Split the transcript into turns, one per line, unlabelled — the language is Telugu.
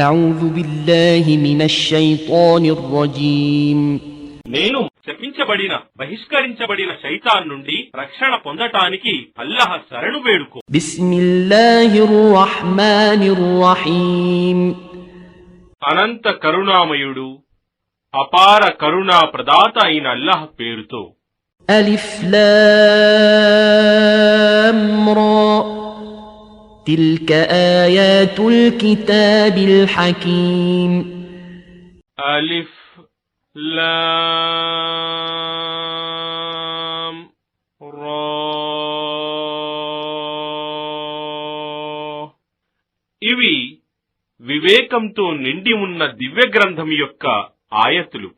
أعوذ بالله من الشيطان الرجيم
నేను శపించబడిన బహిష్కరించబడిన శైతాన్ నుండి రక్షణ పొందటానికి అల్లాహ్ శరణు వేడుకో.
بسم الله الرحمن الرحيم
అనంత కరుణామయుడు అపార కరుణా ప్రదాత అయిన అల్లాహ్ పేరుతో.
ألف لام را تلك آيات الكتاب الحكيم
అలిఫ్ లామ్ రా. ఇవి వివేకంతో నిండి ఉన్న దివ్య గ్రంథం యొక్క ఆయతులు.